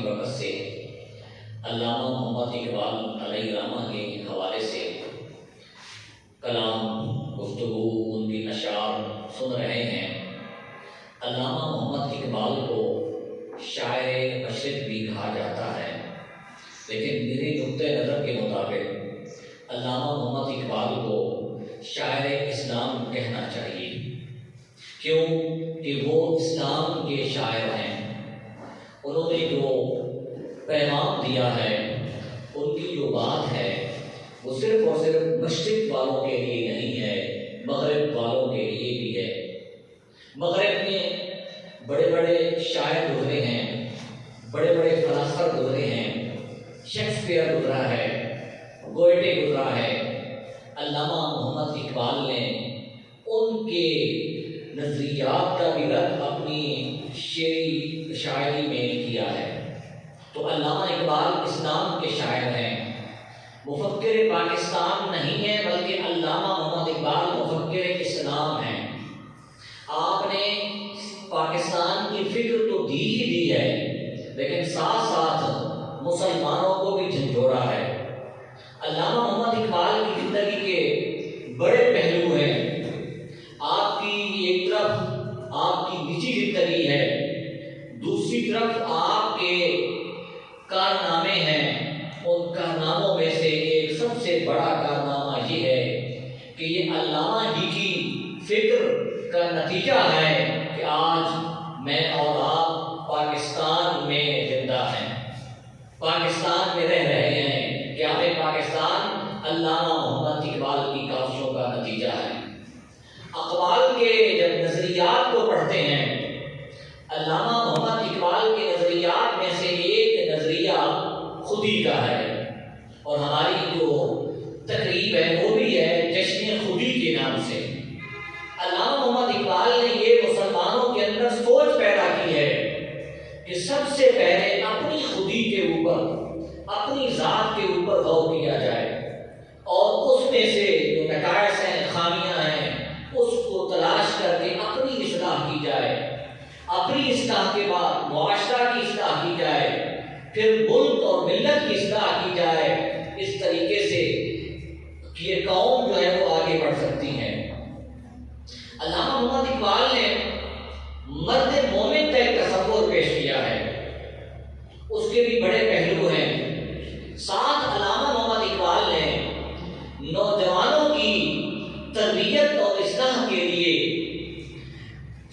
برکت سے علامہ محمد اقبال علیہ رحمہ کے حوالے سے کلام، گفتگو، ان کی اشعار سن رہے ہیں۔ علامہ محمد اقبال کو شاعر مشرق بھی کہا جاتا ہے، لیکن میری نقطۂ نظر کے مطابق علامہ محمد اقبال کو شاعر اسلام کہنا چاہیے، کیوں کہ وہ اسلام کے شاعر ہیں۔ انہوں نے جو پیغام دیا ہے، ان کی جو بات ہے، وہ صرف اور صرف مشرق والوں کے لیے نہیں ہے، مغرب والوں کے لیے بھی ہے۔ مغرب میں بڑے بڑے شاعر گزرے ہیں، بڑے بڑے فلاسفہ گزرے ہیں، شیکسپیئر گزرا ہے، گوئٹے گزرا ہے۔ علامہ محمد اقبال نے ان کے نظریات کا بھی رد اپنی شاعری میں کیا ہے۔ تو علامہ اقبال اسلام کے شاعر ہیں، مفکر پاکستان نہیں ہے، بلکہ علامہ محمد اقبال مفکر اسلام ہیں۔ آپ نے پاکستان کی فکر تو دی ہی دی ہے، لیکن ساتھ ساتھ مسلمانوں کو بھی جھنجھوڑا ہے۔ علامہ محمد اقبال کی زندگی کے بڑے پہلو ہیں۔ آپ کی ایک طرف آپ کی نجی زندگی ہے، دوسری طرف آپ کے کارنامے ہیں۔ ان کارناموں میں سے ایک سب سے بڑا کارنامہ یہ ہے کہ یہ علامہ ہی کی فکر کا نتیجہ ہے کہ آج میں اور آپ پاکستان میں زندہ ہیں، پاکستان میں رہ رہے ہیں۔ کیا ہے پاکستان؟ علامہ محمد اقبال کی کاوشوں کا نتیجہ ہے۔ اقبال کے جب نظریات کو پڑھتے ہیں، علامہ محمد اقبال کے نظریات میں سے ایک نظریہ خودی کا ہے، اور ہماری جو تقریب ہے وہ بھی ہے جشن خودی کے نام سے۔ علامہ محمد اقبال نے یہ مسلمانوں کے اندر سوچ پیدا کی ہے کہ سب سے پہلے اپنی خودی کے اوپر، اپنی ذات کے اوپر غور کیا جائے، اور اس میں سے جو نقائص ہیں، خامیاں ہیں، اس کو تلاش کر کے اپنی اصلاح کی جائے۔ اپنی اصلاح کے بعد معاشرہ کی اصلاح کی جائے، پھر ملک اور ملت کی اصلاح کی جائے۔ اس طریقے سے یہ قوم جو ہے وہ آگے بڑھ سکتی ہے۔ علامہ محمد اقبال نے مرد مومن کا ایک تصور پیش کیا ہے، اس کے بھی بڑے پہلو ہیں۔ ساتھ علامہ محمد اقبال نے نوجوانوں کی تربیت اور اصلاح کے لیے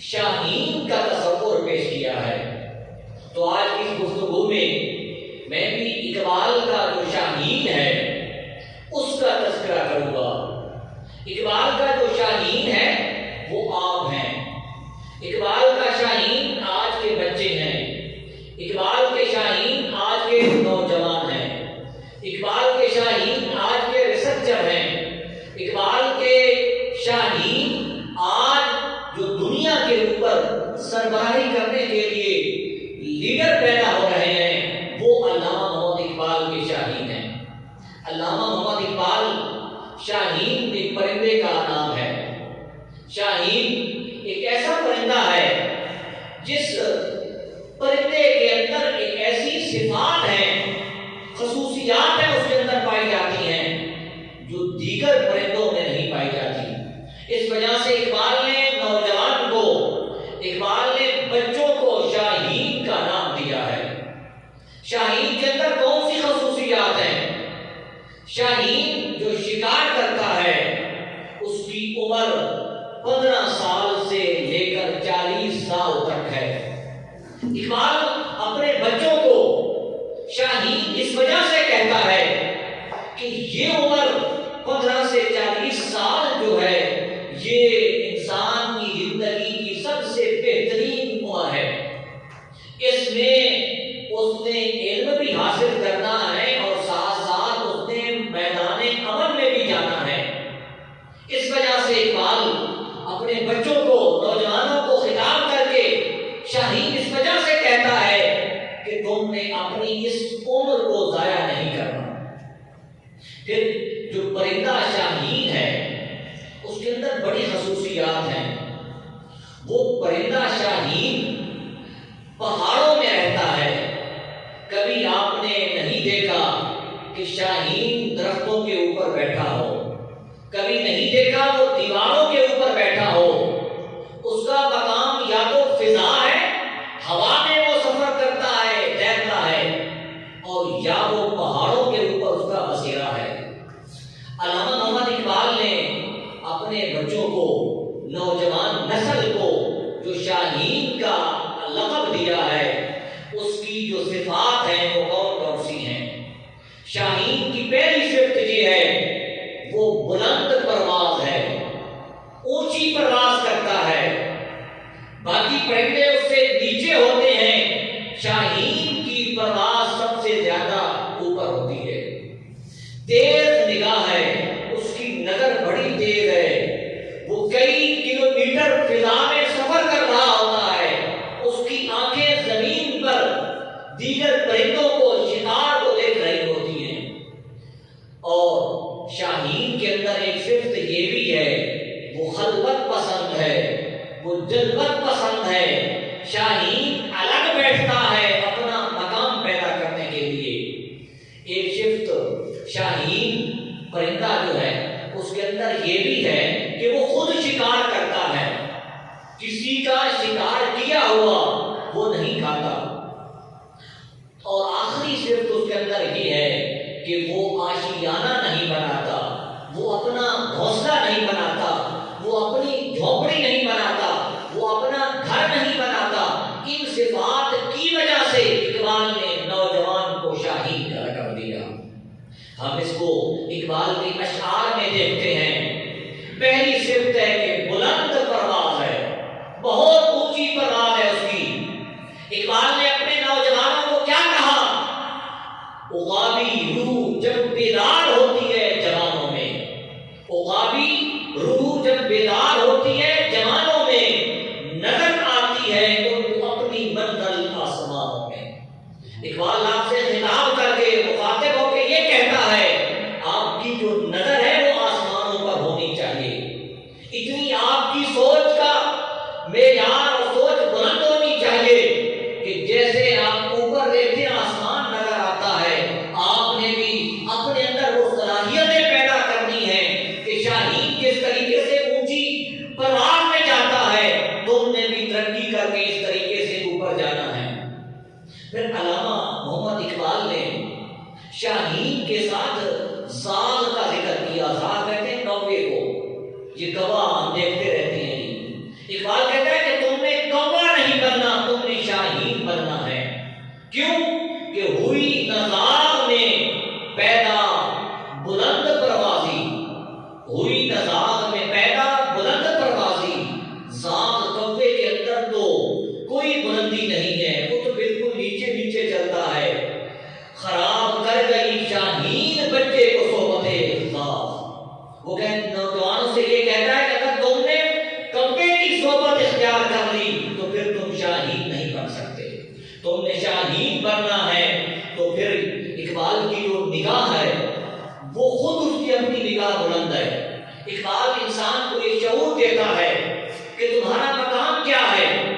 شاہین کا تصور پیش کیا ہے۔ تو آج اس گفتگو میں بھی اقبال کا جو شاہین ہے اس کا تذکرہ کروں گا۔ اقبال کا جو شاہین ہے وہ آپ ہیں، اقبال کا شاہین آج کے بچے ہیں، اقبال کے شاہین آج کے نوجوان ہیں، اقبال کے شاہین آج کے ریسرچر ہیں، اقبال کے شاہین آج جو دنیا کے اوپر سربراہی کرنے کے لیے لیڈر پیدا ہو رہے ہیں، وہ علامہ محمد اقبال کے شاہین ہیں۔ علامہ محمد اقبال شاہین ایک پرندے کا نام ہے۔ شاہین ایک ایسا پرندہ ہے جس پرندے کے اندر ایک ایسی صفات ہیں، خصوصیات ہیں اس کے اندر پائی جاتی ہیں جو دیگر پرندوں میں نہیں پائی جاتی۔ اس وجہ سے اقبال نے نوجوان کو، اقبال نے بچوں کو شاہین کا نام دیا ہے۔ شاہین کے اندر کون سی خصوصیات ہیں؟ شاہین جو شکار کرتا ہے اس کی عمر 15 سال سے لے کر 40 سال تک ہے۔ اقبال اپنے بچوں کو شاہین اس وجہ سے کہتا ہے کہ یہ عمر 15 سے 40 سال جو ہے یہ انسان کی زندگی کی سب سے بہترین عمر ہے۔ اس میں اس نے علم بھی حاصل کرنا ہے اور ساتھ ساتھ اس نے میدان عمل میں بھی جانا ہے۔ اس وجہ سے اقبال اپنے بچوں کو، نوجوانوں کو خطاب کر کے شاہین اس وجہ سے کہتا ہے کہ تم نے اپنی اس عمر کو ضائع نہیں کرنا۔ پھر جو پرندہ شاہین ہے اس کے اندر بڑی خصوصیات ہیں۔ وہ پرندہ شاہین پہاڑوں میں رہتا ہے، کہ شاہین درختوں کے اوپر بیٹھا ہو، کبھی نہیں دیکھا وہ دیواروں کے اوپر بیٹھا ہو۔ اس کا مقام یا تو فضا ہے، ہوا میں وہ سفر کرتا ہے، تیرتا ہے، اور یا وہ پہاڑوں کے اوپر اس کا بسیرا ہے۔ علامہ محمد اقبال نے اپنے بچوں کو، نوجوان نسل کو جو شاہین کا لقب دیا ہے، اس کی جو صفات ہیں وہ کون کون سی ہیں؟ شاہین کی پہلی صفت یہ ہے، وہ بلند پرواز ہے، اونچی پرواز کرتا ہے۔ باقی پرندے اس سے نیچے ہوتے ہیں، شاہین کی پرواز سب سے زیادہ اوپر ہوتی ہے۔ تیز نگاہ ہے، اس کی نظر بڑی تیز ہے، وہ کئی کلومیٹر فضا میں سفر کر رہا ہوتا ہے، اس کی آنکھیں زمین پر دیگر پرندوں کو، شکار کو دیکھ رہی ہوتی ہیں۔ اور شاہین کے اندر ایک صفت یہ بھی ہے، وہ خلوت پسند ہے، وہ جلوت پسند ہے۔ شاہین الگ بیٹھتا ہے اپنا مقام پیدا کرنے کے لیے۔ ایک صفت شاہین پرندہ جو ہے اس کے اندر یہ بھی ہے کہ وہ خود شکار کرتا ہے، کسی کا شکار کیا ہوا وہ نہیں کھاتا۔ اور آخری صفت اس کے اندر یہ ہے کہ وہ آشیانہ نہیں بناتا، وہ اپنا گھونسلہ نہیں بناتا، وہ اپنی جھونپڑی نہیں بناتا، وہ اپنا گھر نہیں بناتا۔ ان صفات کی وجہ سے اقبال نے نوجوان کو شاہین کا لقب دیا۔ ہم اس کو اقبال کے اشعار میں دیکھتے ہیں۔ پہلی صفت ہے کہ بلند پرواز ہے، بہت اونچی پرواز ہے اس کی۔ اقبال نے اپنے نوجوانوں کو کیا کہا؟ عقابی روح جب بیدار ہوتی ہے جوانوں میں، عقابی روح جب بیدار ہوتی ہے جوانوں میں، نظر آتی ہے ان کو اپنی منزل آسمانوں میں۔ اقبال آپ سے خطاب کر کے، مخاطب ہو کے یہ کہتا ہے، آپ کی جو نظر ہے وہ آسمانوں پر ہونی چاہیے، اتنی آپ کی سوچ کا معیار اور سوچ بلند ہونی چاہیے کہ جیسے آپ اوپر دیکھتے ہیں آسمان نظر آتا ہے، آپ نے بھی اپنے اندر وہ صلاحیتیں پیدا کرنی ہے کہ شاہین جس طریقے سے اونچی پرواز میں جاتا ہے، تم نے بھی ترقی کر کے اس طریقے سے اوپر جانا ہے۔ پھر علامہ محمد اقبال نے شاہین کے ساتھ زاغ کا ذکر کیا۔ زاغ کہتے ہیں کوے کو، یہ کوا ہم دیکھتے رہتے ہیں۔ اقبال کہتا ہے کہ تم نے کوا نہیں بننا، تم نے شاہین بننا ہے۔ کیوں؟ کہ ہوئی نزاغ میں پیدا بلند پروازی، ہوئی نزاغ میں پیدا بلند پروازی۔ زاغ کوے کے اندر تو کوئی بلندی نہیں ہے، وہ تو بالکل نیچے نیچے چلتا ہے۔ خراب کر گئی شاہین بچے کو صحبت زاغ۔ وہ نوجوانوں سے یہ کہتا ہے کہ اگر تم نے کوے کی صحبت اختیار کر لی تو پھر تم شاہین نہیں بن سکتے۔ تم نے شاہین بننا ہے تو پھر اقبال کی جو نگاہ ہے وہ خود اس کی اپنی نگاہ بلند ہے۔ اقبال انسان کو یہ شعور دیتا ہے کہ تمہارا مقام کیا ہے۔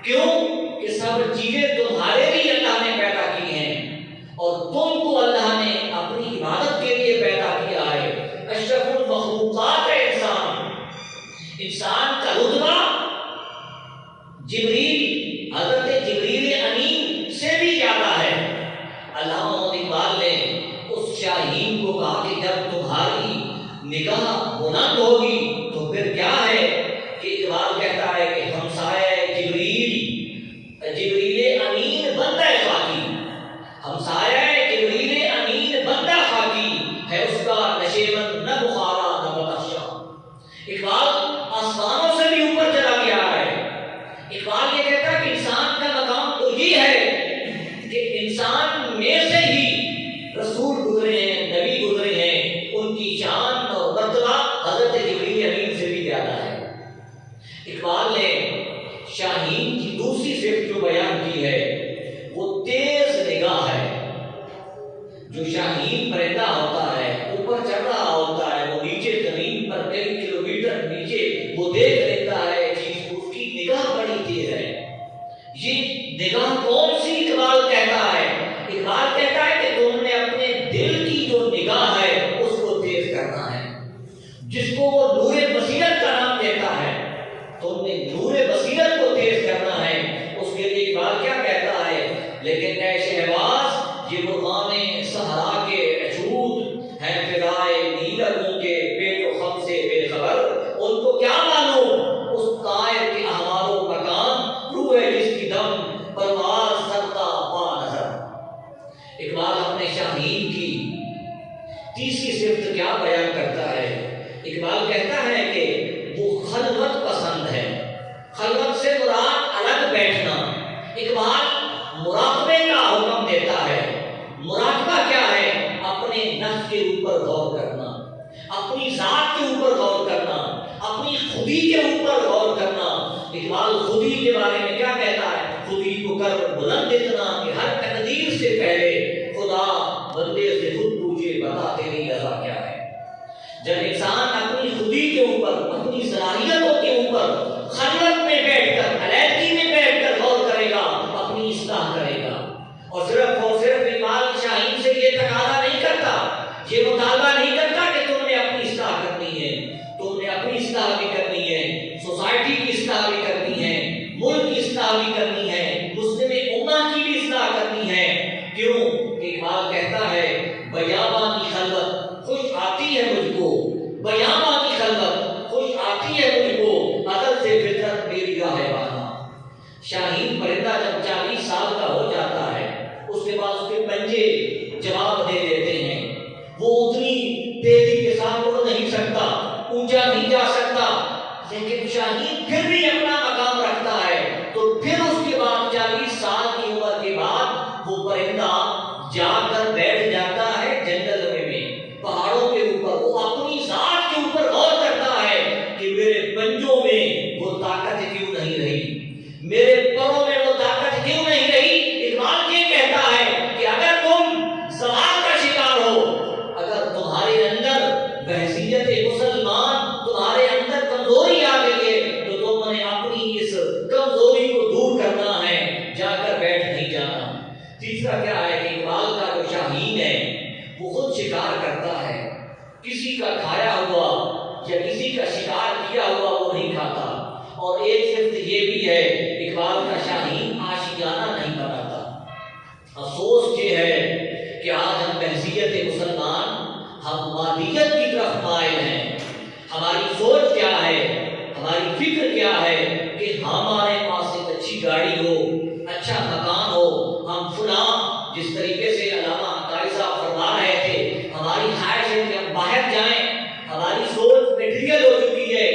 کیوں؟ کہ سب چیزیں تمہارے لیے اللہ نے پیدا کی ہیں اور تم کو اللہ نے اپنی عبادت کے لیے پیدا کیا ہے۔ اشرف المخلوقات ہے انسان۔ انسان کا رتبہ جبریل، حضرت جبریل امین سے بھی زیادہ ہے۔ علامہ محمد اقبال نے اس شاہین کو کہا کہ جب تمہاری نگاہ بلند ہوگی تو پھر کیا ہے کہ اقبال کہتا ہے کہ ہمسایہ جبریل امین بندہ خاکی، ہمسایہ جبریل امین بندہ خاکی ہے، اس کا نشیمن نہ بخارا نہ بدخشاں۔ اقبال آسمانوں سے بھی اوپر چلا گیا ہے۔ اقبال یہ کہتا ہے کہ انسان کا مقام تو یہ ہے کہ انسان میں سے ہی رسول گزرے ہیں، نبی گزرے ہیں، ان کی شان اور مرتبہ حضرت جبریل امین سے بھی زیادہ ہے۔ اقبال نے شاہین کی دوسری صفت جو بیان کی ہے وہ تیز نگاہ ہے۔ جو شاہین پرندہ ہوتا ہے، اوپر چڑھ رہا ہوتا ہے، وہ نیچے زمین پر کئی کلومیٹر نیچے وہ دیکھ لیتا ہے چیز، اس کی نگاہ بڑی تیز ہے۔ یہ نگاہ کون سی؟ اقبال کہتا ہے اقبال کہتا ہے کہ وہ خلوت پسند ہے. خلوت سے مراد الگ بیٹھنا. اقبال مراقبے کا حکم دیتا ہے. مراقبہ کیا ہے؟ اپنے نفس کے اوپر غور کرنا، اپنی ذات کے اوپر غور کرنا، اپنی خودی کے اوپر غور کرنا. اقبال خودی کے بارے میں کیا کہتا ہے؟ خودی کو کر بلند اتنا کہ ہر تقدیر سے پہلے خدا بندے سے خود پوچھے بتا تیری رضا کیا ہے. جب انسان اپنی خودی کے اوپر، اپنی صلاحیتوں کے اوپر خلوت میں بیٹھ کر، علیحدگی میں بیٹھ کر غور کرے گا، اپنی اصلاح کرے گا. اور صرف اقبال شاہین سے یہ تقاضا نہیں کرتا، یہ مطالبہ نہیں کرتا کہ تم نے اپنی اصلاح کرنی ہے. تم نے اپنی اصلاح بھی کرنی ہے، سوسائٹی کی اصلاح بھی کرنی ہے، ملک کی اصلاح بھی کرنی ہے، مسلم امہ کی بھی اصلاح کرنی ہے. کیوں؟ اقبال کہتا ہے بیاباں کی خلوت خوش آتی ہے مجھ کو، بیاباں کی خلوت خوش آتی ہے مجھ کو، عقل سے فطرت میری راہ بانا. شاہین پرندہ جب 40 سال کا ہو جاتا ہے، اس کے بعد اس کے پنجے جواب دے دیتے ہیں. وہ اتنی تیزی کے ساتھ اڑ نہیں سکتا، اونچا نہیں جا سکتا، لیکن شاہین پھر بھی اپنا مقام رکھتا ہے. تو پھر اس کے بعد 40 سال کی عمر کے بعد وہ پرندہ جا کر بیٹھ جاتا ہے جنگل میں، پہاڑوں کے اوپر. وہ اپنی ذات کے اوپر غور کرتا ہے کہ میرے پنجوں میں وہ طاقت کیوں نہیں رہی، میرے پروں میں وہ طاقت کیوں نہیں رہی. اقبال یہ کہتا ہے کہ اگر تم زوال کا شکار ہو، اگر تمہارے اندر بحیثیت مسلمان تمہارے اندر کمزوری آ گئی ہے، تو تم نے اپنی اس کمزوری کو دور کرنا ہے، جا کر بیٹھ نہیں جانا. تیسرا کیا ہے کہ اقبال کا جو شاہین ہے وہ خود شکار کرتا ہے. کسی کا کھایا ہوا یا کسی کا شکار کیا ہوا وہ نہیں کھاتا. اور ایک صرف یہ بھی ہے، اقبال کا شاہین آشیانہ نہیں بناتا. افسوس یہ ہے کہ آج ہم بحیثیت مسلمان ہم مادیت کی طرف مائل ہیں. ہماری سوچ کیا ہے، ہماری فکر کیا ہے کہ ہمارے پاس ایک اچھی گاڑی ہو، اچھا مکان ہو، ہم فلاں جس طریقے سے علامہ قاری صاحب فرما رہے تھے، ہماری خواہش ہے کہ ہم باہر جائیں. ہماری سوچ میٹیریل ہو چکی ہے،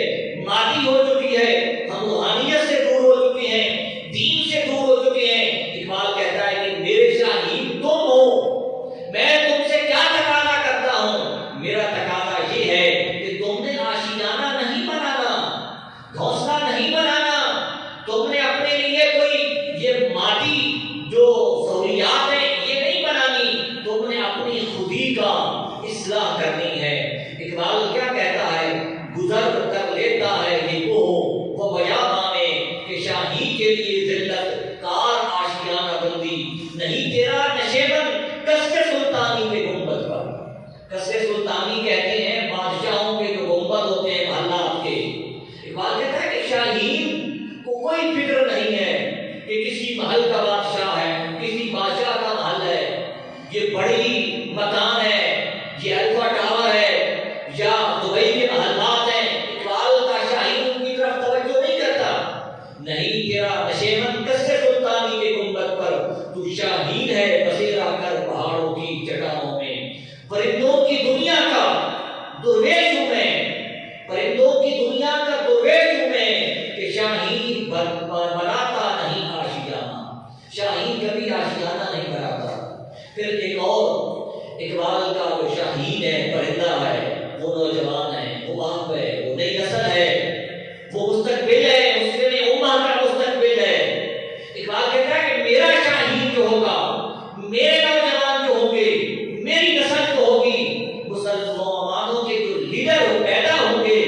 مادی ہو چکی ہے، ہم روحانیت سے دور ہو چکے ہیں، دین سے دور ہو چکے ہیں. اقبال کہتا ہے کہ میرے شاہین تم ہو، میں تم سے کیا تقاضا کرتا ہوں؟ میرا تقاضا یہ ہے کہ تم نے آشیانہ نہیں بنانا، گھونسلہ نہیں بنانا. تم نے اپنے لیے کوئی یہ مادی جو سہولیات ہیں یہ نہیں بنانی، تم نے اپنی خودی کا اصلاح کرنی ہے. اقبال کیا کہتا ہے؟ گزر کر لیتا ہے یہ وہ بیاباں میں کہ شاہی کے لیے ذلت کار آشیانہ بندی نہیں تیرا نشیبن قصر سلطانی کے گنبد پر. قصر سلطانی کہتے ہیں بادشاہوں کے جو گنبد ہوتے ہیں محلات کے. اقبال کہتا ہے کہ شاہین کو کوئی فکر نہیں ہے کہ کسی محل کا بادشاہ ہے، کسی بادشاہ کا محل ہے، یہ بڑی مکان ہے، یہ الفا ٹاور ہے یا دبئی کے محلات ہیں. اقبال کا شاہین ان کی طرف توجہ نہیں کرتا. نہیں تیرا نشیمن قصر سلطانی کے گنبد پر، تو شاہین ہے بسیرا کر پہاڑوں کی چٹانوں میں. پرندوں کی دنیا کا درویش ہوں میں، پرندوں کی دنیا کا درویش ہوں میں کہ شاہین بناتا نہیں آشیانہ. شاہین کبھی آشیانہ نہیں بناتا. پھر ایک اور اقبال کا جو شاہین ہے، پرندہ ہے، وہ نوجوان ہے، وہ باپ ہے، وہ نئی نسل ہے، وہ مستقبل ہے، مسلم امہ کا مستقبل ہے. اقبال کہتا ہے کہ میرا شاہین جو ہوگا، میرے نوجوان جو ہوں گے، میری نسل جو ہوگی، مسلمانوں کے جو لیڈر پیدا ہوں گے،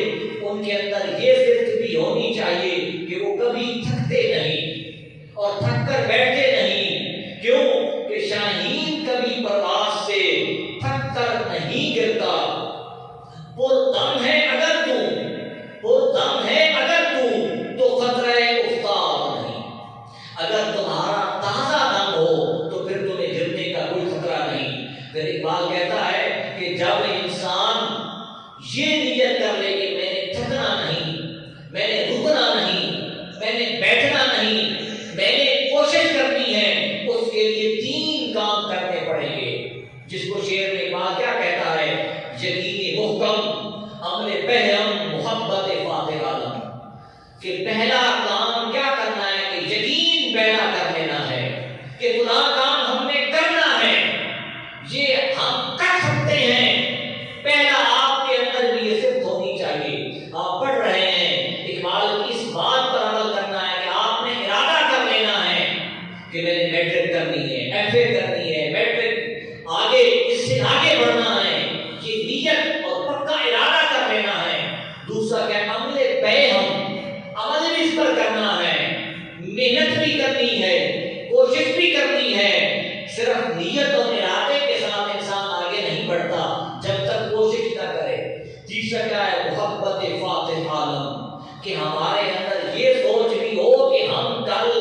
ان کے اندر یہ صفت بھی ہونی چاہیے کہ وہ کبھی تھکتے نہیں اور تھک کر بیٹھتے نہیں. کیوں کہ شاہین کبھی پرواز سے تھک کر نہیں گرتا. پردم ہے اگر پردم ہے اگر تو خطرہ افتاد نہیں. اگر تمہارا تازہ دم ہو تو پھر تمہیں گرنے کا کوئی خطرہ نہیں. پھر اقبال کہتا ہے کہ جب انسان یہ نیت کر لے کہ میں نے تھکنا نہیں، میں نے رکنا نہیں، میں نے بیٹھنا نہیں، میں نے کوشش کرنی ہے، اس کے لیے 3 کام کرنے پڑیں گے. جس کو شعر میں اقبال کیا کہتا ہے؟ یقین محکم، عمل پہلے MFA کرنی ہے، میٹرک آگے اس سے آگے بڑھنا ہے، یہ نیت اور پکا ارادہ کر لینا ہے۔ دوسرا کہ عمل پہ عمل بھی اس پر کرنا ہے، محنت بھی کرنی ہے، کوشش بھی کرنی ہے۔ صرف نیت اور ارادے کے ساتھ انسان آگے نہیں بڑھتا جب تک کوشش نہ کرے۔ تیسرا کیا ہے؟ محبت فاتح عالم، کہ ہمارے اندر یہ سوچ بھی ہو کہ ہم کل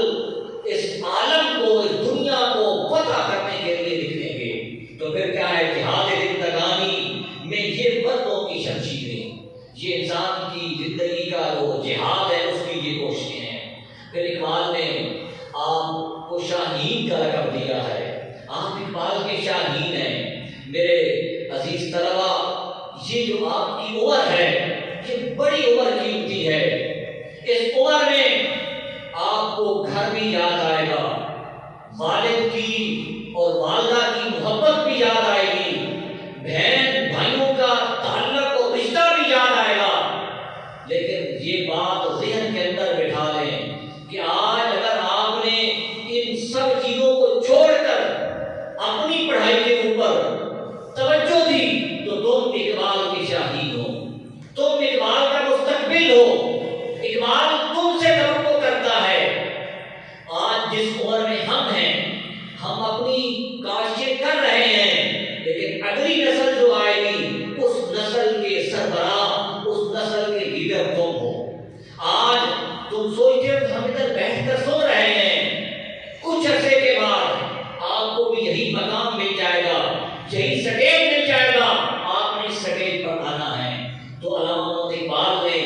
اس عالم کو، اس دنیا کو فتح کرنے کے لیے نکلیں گے۔ تو پھر کیا ہے؟ جہاد زندگانی میں یہ مردوں کی شمشیریں، یہ انسان کی زندگی کا جو جہاد ہے اس کی یہ کوششیں ہیں۔ پھر اقبال نے آپ کو شاہین کا لقب دیا ہے، آپ اقبال کے شاہین ہیں۔ میرے عزیز طلبا، یہ جو آپ کی عمر ہے یہ بڑی عمر قیمتی ہے۔ اس عمر میں آپ کو گھر بھی یاد آئے گا، والد کی اور والدہ کی محبت بھی یاد آئے گی، بہن بھائیوں کا تعلق اور رشتہ بھی یاد آئے گا۔ لیکن یہ بات ذہن کے اندر بٹھا لیں کہ آج اگر آپ نے ان سب چیزوں کو چھوڑ کر اپنی پڑھائی کے اوپر توجہ دی تو تم اقبال کی شاہین ہو، تم اقبال کا مستقبل ہو۔ اقبال تم سے توقع کرتا ہے۔ آج جس عمر میں ہم ہیں، ہم اپنی کاشتیں کر رہے ہیں، لیکن اگلی نسل جو آئے گی اس نسل کے سربراہ، اس نسل کے لیڈر تم ہو۔ آج تم سوچتے ہو ہم ادھر بیٹھ کر سو رہے ہیں، کچھ عرصے کے بعد آپ کو بھی یہی مقام مل جائے گا، یہی سٹیج مل جائے گا، آپ نے سٹیج پر آنا ہے۔ تو علامہ محمد اقبال نے،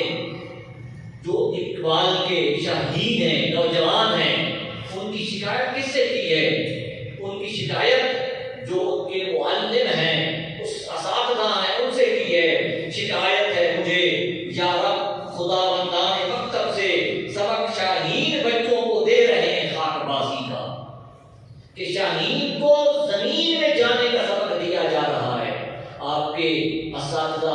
جو اقبال کے شاہین ہیں، نوجوان ہیں، ان کی شکایت کس سے کی ہے؟ ان کی شکایت جو ان کے معلم ہیں، اس اساتذہ ہیں، ان سے کی ہے۔ شکایت ہے مجھے یا رب خدا بندان مکتب سے سبق شاہین بچوں کو دے رہے ہیں خاک بازی کا، کہ شاہین کو زمین میں جانے کا سبق دیا جا رہا ہے۔ آپ کے اساتذہ